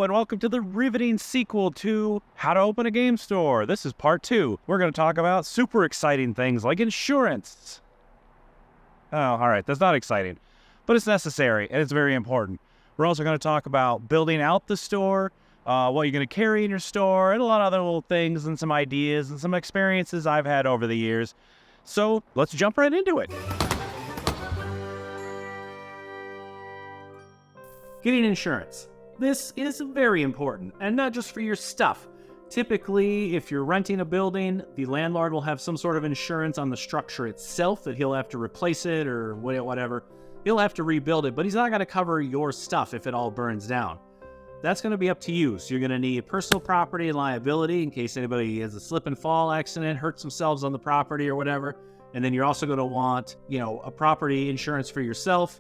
and welcome to the riveting sequel to How to Open a Game Store. This is part 2. We're going to talk about super exciting things like insurance. Oh, all right, that's not exciting, but it's necessary and it's very important. We're also going to talk about building out the store, what you're going to carry in your store, and a lot of other little things and some ideas and some experiences I've had over the years. So let's jump right into it. Getting insurance. This is very important, and not just for your stuff. Typically, if you're renting a building, the landlord will have some sort of insurance on the structure itself that he'll have to replace it or whatever. He'll have to rebuild it, but he's not going to cover your stuff if it all burns down. That's going to be up to you. So you're going to need personal property and liability in case anybody has a slip and fall accident, hurts themselves on the property or whatever. And then you're also going to want, a property insurance for yourself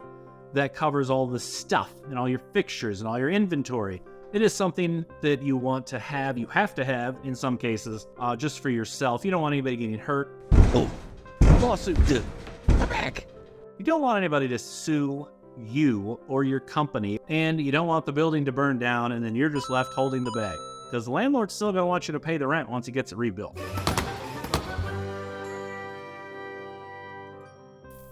that covers all the stuff and all your fixtures and all your inventory. It is something that you want to have, you have to have in some cases, just for yourself. You don't want anybody getting hurt. Oh, lawsuit, dude. We're back. You don't want anybody to sue you or your company, and you don't want the building to burn down and then you're just left holding the bag, because the landlord's still going to want you to pay the rent once he gets it rebuilt.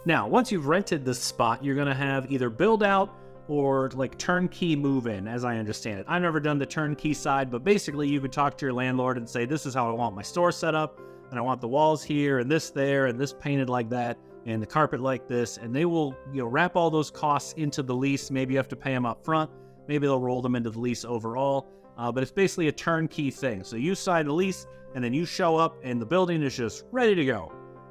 Now, once you've rented this spot, you're going to have either build out or like turnkey move in, as I understand it. I've never done the turnkey side, but basically you could talk to your landlord and say, this is how I want my store set up, and I want the walls here and this there and this painted like that and the carpet like this, and they will wrap all those costs into the lease. Maybe you have to pay them up front, maybe they'll roll them into the lease overall, but it's basically a turnkey thing. So you sign the lease and then you show up and the building is just ready to go.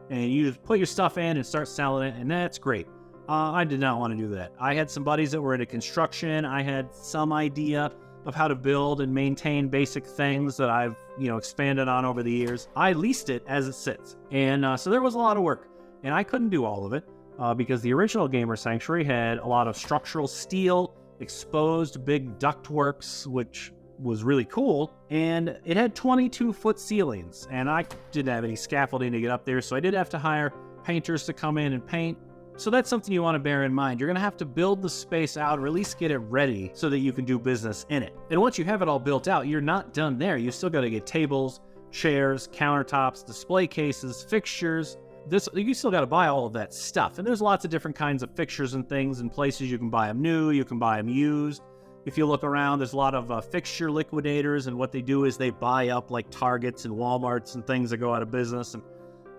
And you just put your stuff in and start selling it, and that's great. I did not want to do that. I had some buddies that were into construction. I had some idea of how to build and maintain basic things that I've, expanded on over the years. I leased it as it sits. And so there was a lot of work, and I couldn't do all of it because the original Gamer Sanctuary had a lot of structural steel, exposed big ductworks, which was really cool, and it had 22-foot ceilings, and I didn't have any scaffolding to get up there, so I did have to hire painters to come in and paint. So that's something you want to bear in mind. You're going to have to build the space out, or at least get it ready so that you can do business in it. And once you have it all built out, you're not done there. You still got to get tables, chairs, countertops, display cases, fixtures. You still got to buy all of that stuff, and there's lots of different kinds of fixtures and things and places. You can buy them new, you can buy them used. If you look around, there's a lot of fixture liquidators, and what they do is they buy up like Targets and Walmarts and things that go out of business and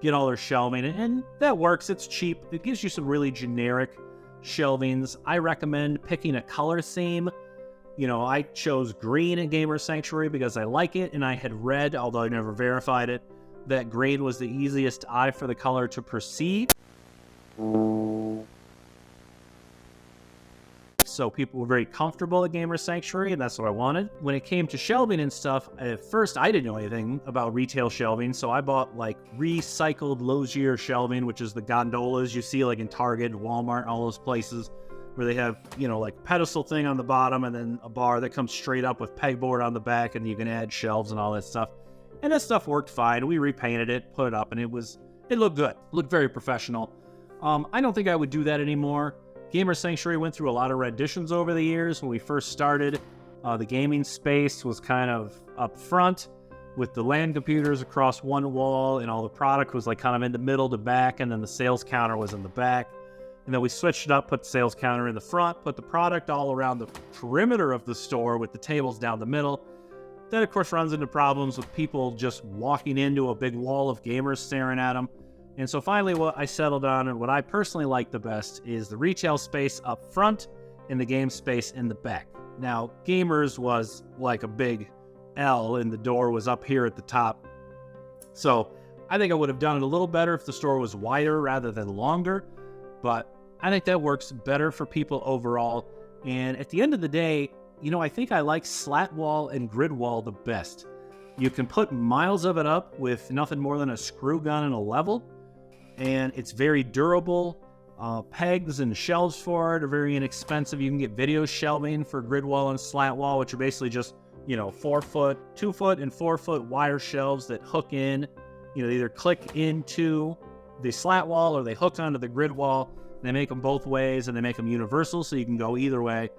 get all their shelving, and that works. It's cheap. It gives you some really generic shelvings. I recommend picking a color theme. I chose green at Gamer Sanctuary because I like it, and I had read, although I never verified it, that green was the easiest eye for the color to perceive. So people were very comfortable at Gamer Sanctuary, and that's what I wanted. When it came to shelving and stuff, at first I didn't know anything about retail shelving, so I bought like recycled Lozier shelving, which is the gondolas you see like in Target, Walmart, all those places where they have, like pedestal thing on the bottom and then a bar that comes straight up with pegboard on the back, and you can add shelves and all that stuff. And that stuff worked fine. We repainted it, put it up, and it looked good. It looked very professional. I don't think I would do that anymore. Gamer Sanctuary went through a lot of renditions over the years. When we first started, the gaming space was kind of up front with the LAN computers across one wall, and all the product was like kind of in the middle to back, and then the sales counter was in the back. And then we switched it up, put the sales counter in the front, put the product all around the perimeter of the store with the tables down the middle. That, of course, runs into problems with people just walking into a big wall of gamers staring at them. And so finally what I settled on, and what I personally like the best, is the retail space up front and the game space in the back. Now, gamers was like a big L, and the door was up here at the top. So I think I would have done it a little better if the store was wider rather than longer, but I think that works better for people overall. And at the end of the day, I think I like slat wall and grid wall the best. You can put miles of it up with nothing more than a screw gun and a level, and it's very durable. Pegs and shelves for it are very inexpensive. You can get video shelving for grid wall and slat wall, which are basically just 4-foot, 2-foot, and 4-foot wire shelves that hook in. They either click into the slat wall or they hook onto the grid wall. They make them both ways, and they make them universal, so you can go either way.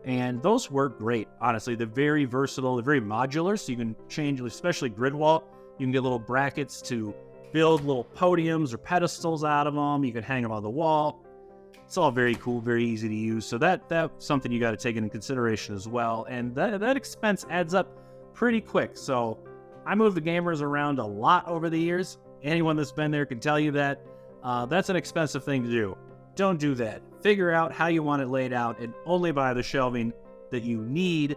And those work great, honestly. They're very versatile, they're very modular, so you can change, especially grid wall. You can get little brackets to build little podiums or pedestals out of them. You can hang them on the wall. It's all very cool, very easy to use. So that's something you got to take into consideration as well. And that expense adds up pretty quick. So I moved the gamers around a lot over the years. Anyone that's been there can tell you that. That's an expensive thing to do. Don't do that. Figure out how you want it laid out and only buy the shelving that you need.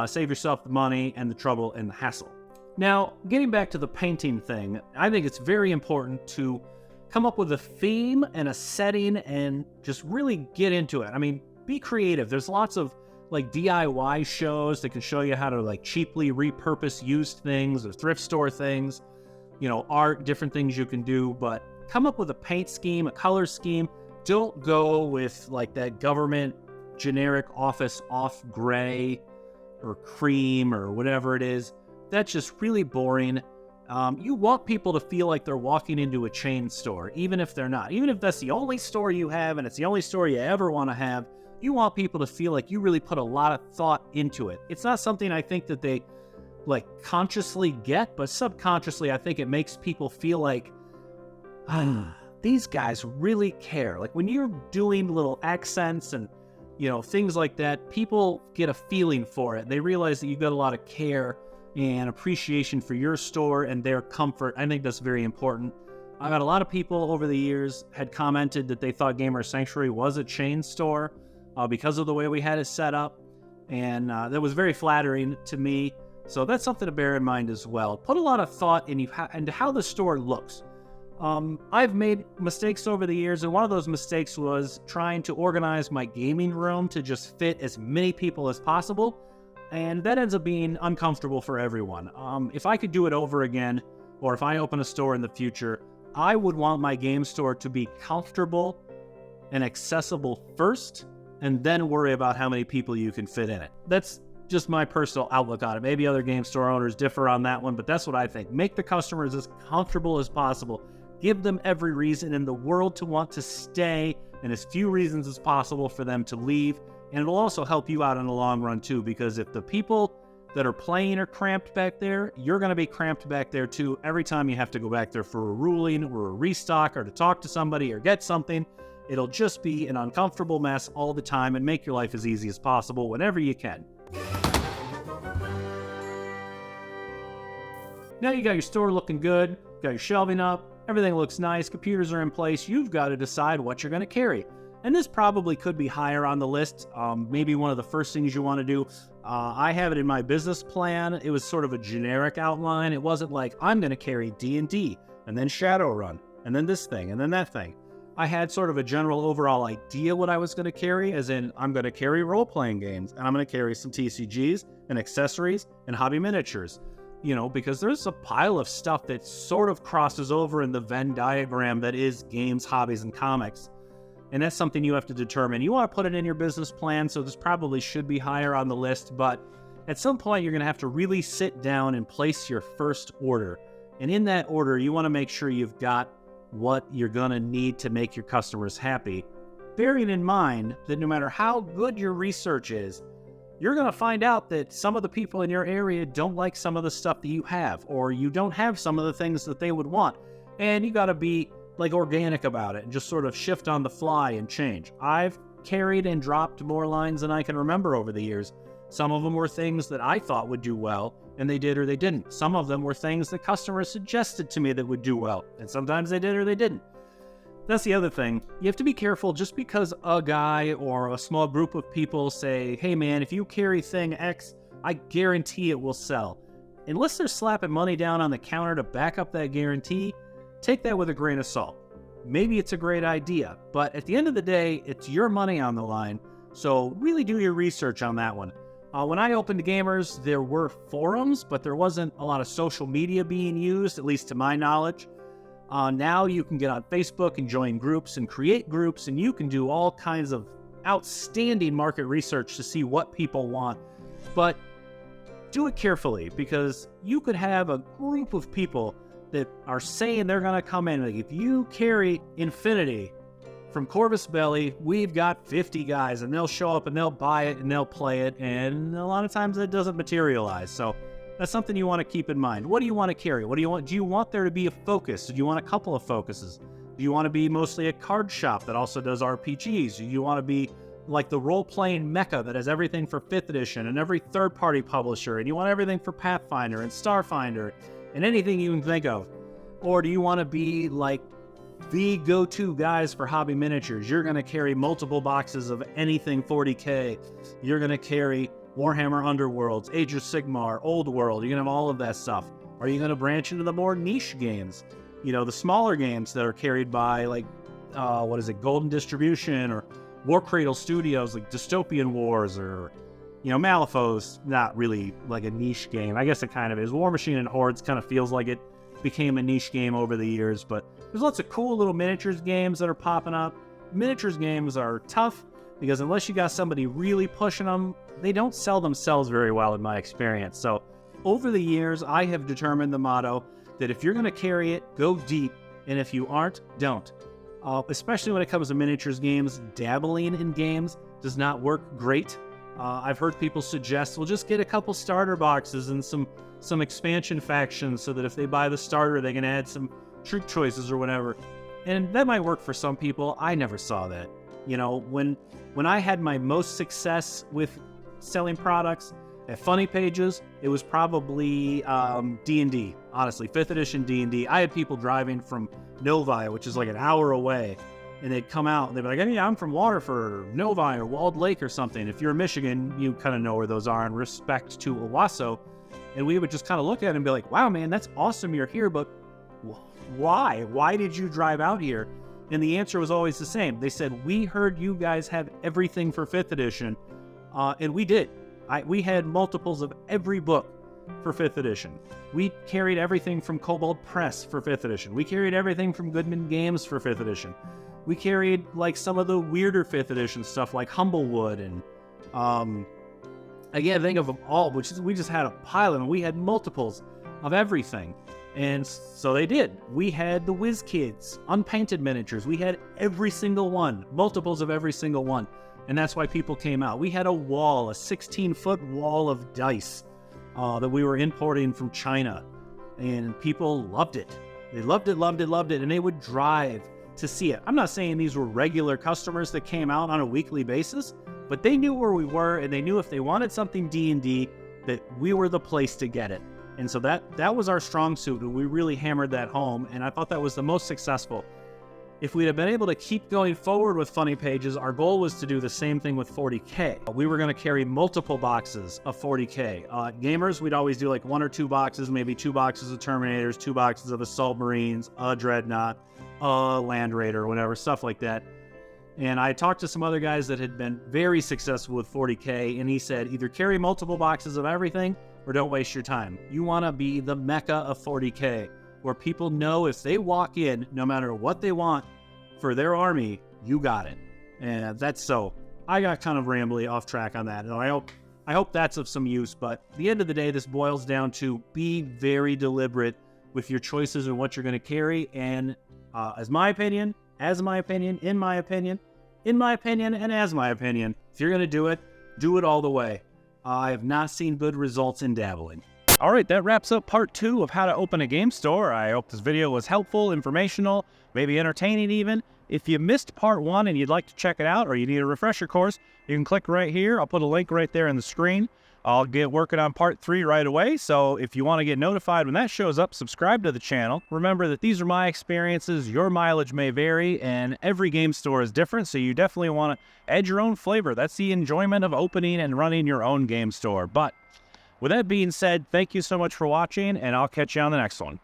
Save yourself the money and the trouble and the hassle. Now, getting back to the painting thing, I think it's very important to come up with a theme and a setting and just really get into it. I mean, be creative. There's lots of like DIY shows that can show you how to like cheaply repurpose used things or thrift store things, art, different things you can do, but come up with a paint scheme, a color scheme. Don't go with like that government generic office off gray or cream or whatever it is. That's just really boring. You want people to feel like they're walking into a chain store, even if they're not. Even if that's the only store you have and it's the only store you ever want to have, you want people to feel like you really put a lot of thought into it. It's not something I think that they like consciously get, but subconsciously I think it makes people feel like, these guys really care. Like when you're doing little accents and things like that, people get a feeling for it. They realize that you've got a lot of care and appreciation for your store and their comfort. I think that's very important. I've had a lot of people over the years had commented that they thought Gamer Sanctuary was a chain store because of the way we had it set up, and that was very flattering to me. So that's something to bear in mind as well. Put a lot of thought into how the store looks. I've made mistakes over the years, and one of those mistakes was trying to organize my gaming room to just fit as many people as possible, and that ends up being uncomfortable for everyone. If I could do it over again, or if I open a store in the future, I would want my game store to be comfortable and accessible first, and then worry about how many people you can fit in it. That's just my personal outlook on it. Maybe other game store owners differ on that one, but that's what I think. Make the customers as comfortable as possible. Give them every reason in the world to want to stay, and as few reasons as possible for them to leave. And it'll also help you out in the long run too, because if the people that are playing are cramped back there, you're going to be cramped back there too every time you have to go back there for a ruling or a restock or to talk to somebody or get something. It'll just be an uncomfortable mess all the time, and make your life as easy as possible whenever you can. Now you got your store looking good, got your shelving up, everything looks nice, computers are in place. You've got to decide what you're going to carry. And this probably could be higher on the list. Maybe one of the first things you want to do. I have it in my business plan. It was sort of a generic outline. It wasn't like, I'm going to carry D&D, and then Shadowrun, and then this thing, and then that thing. I had sort of a general overall idea what I was going to carry, as in, I'm going to carry role-playing games, and I'm going to carry some TCGs, and accessories, and hobby miniatures. Because there's a pile of stuff that sort of crosses over in the Venn diagram that is games, hobbies, and comics. And that's something you have to determine. You want to put it in your business plan, so this probably should be higher on the list, but at some point you're going to have to really sit down and place your first order. And in that order, you want to make sure you've got what you're going to need to make your customers happy, bearing in mind that no matter how good your research is, you're going to find out that some of the people in your area don't like some of the stuff that you have, or you don't have some of the things that they would want. And you got to be like organic about it and just sort of shift on the fly and change. I've carried and dropped more lines than I can remember over the years. Some of them were things that I thought would do well, and they did or they didn't. Some of them were things that customers suggested to me that would do well, and sometimes they did or they didn't. That's the other thing. You have to be careful just because a guy or a small group of people say, hey man, if you carry thing X, I guarantee it will sell. Unless they're slapping money down on the counter to back up that guarantee, take that with a grain of salt. Maybe it's a great idea, but at the end of the day, it's your money on the line, so really do your research on that one. When I opened Gamers, there were forums, but there wasn't a lot of social media being used, at least to my knowledge. Now you can get on Facebook and join groups and create groups, and you can do all kinds of outstanding market research to see what people want. But do it carefully, because you could have a group of people that are saying they're going to come in. Like, if you carry Infinity from Corvus Belli, we've got 50 guys, and they'll show up and they'll buy it and they'll play it, and a lot of times it doesn't materialize. So that's something you want to keep in mind. What do you want to carry? What do you want? Do you want there to be a focus? Do you want a couple of focuses? Do you want to be mostly a card shop that also does RPGs? Do you want to be like the role-playing mecca that has everything for 5th edition and every third-party publisher, and you want everything for Pathfinder and Starfinder and anything you can think of? Or do you want to be like the go-to guys for hobby miniatures? You're going to carry multiple boxes of anything 40K. You're going to carry Warhammer Underworlds, Age of Sigmar, Old World. You're going to have all of that stuff. Are you going to branch into the more niche games? You know, the smaller games that are carried by, like, Golden Distribution or War Cradle Studios, like Dystopian Wars, or, you know, Malifaux's not really like a niche game. I guess it kind of is. War Machine and Hordes kind of feels like it became a niche game over the years, but there's lots of cool little miniatures games that are popping up. Miniatures games are tough because unless you got somebody really pushing them, they don't sell themselves very well in my experience. So over the years, I have determined the motto that if you're going to carry it, go deep, and if you aren't, don't. Especially when it comes to miniatures games, dabbling in games does not work great. I've heard people suggest, well, just get a couple starter boxes and some expansion factions so that if they buy the starter, they can add some troop choices or whatever. And that might work for some people. I never saw that. You know, when I had my most success with selling products at Funny Pages, it was probably D&D. Honestly, 5th edition D&D. I had people driving from Novi, which is like an hour away, and they'd come out and they'd be like, hey, I'm from Waterford or Novi or Walled Lake or something. If you're in Michigan, you kind of know where those are in respect to Owasso. And we would just kind of look at it and be like, wow, man, that's awesome you're here, but why? Why did you drive out here? And the answer was always the same. They said, we heard you guys have everything for 5th edition, and we did. We had multiples of every book for 5th edition. We carried everything from Kobold Press for 5th edition. We carried everything from Goodman Games for 5th edition. We carried like some of the weirder 5th edition stuff like Humblewood and I can't think of them all, we just had a pile of them. We had multiples of everything. And so they did. We had the Whiz Kids, unpainted miniatures. We had every single one, multiples of every single one. And that's why people came out. We had a wall, a 16-foot wall of dice that we were importing from China. And people loved it. They loved it, loved it, loved it. And they would drive to see it. I'm not saying these were regular customers that came out on a weekly basis, but they knew where we were, and they knew if they wanted something D&D, that we were the place to get it. And so that was our strong suit, and we really hammered that home, and I thought that was the most successful. If we'd have been able to keep going forward with Funny Pages, our goal was to do the same thing with 40K. We were going to carry multiple boxes of 40K. Gamers, we'd always do like 1 or 2 boxes, maybe 2 boxes of Terminators, 2 boxes of Assault Marines, a Dreadnought, a Land Raider, whatever, stuff like that. And I talked to some other guys that had been very successful with 40K, and he said, either carry multiple boxes of everything or don't waste your time. You want to be the mecca of 40K, where people know if they walk in, no matter what they want for their army, you got it. And that's so. I got kind of rambly off track on that, and I hope that's of some use, but at the end of the day, this boils down to be very deliberate with your choices and what you're going to carry, and in my opinion, and as my opinion, if you're going to do it all the way. I have not seen good results in dabbling. All right, that wraps up part 2 of how to open a game store. I hope this video was helpful, informational, maybe entertaining even. If you missed part 1 and you'd like to check it out, or you need a refresher course, you can click right here. I'll put a link right there on the screen. I'll get working on part 3 right away, so if you want to get notified when that shows up, subscribe to the channel. Remember that these are my experiences, your mileage may vary, and every game store is different, so you definitely want to add your own flavor. That's the enjoyment of opening and running your own game store. But with that being said, thank you so much for watching, and I'll catch you on the next one.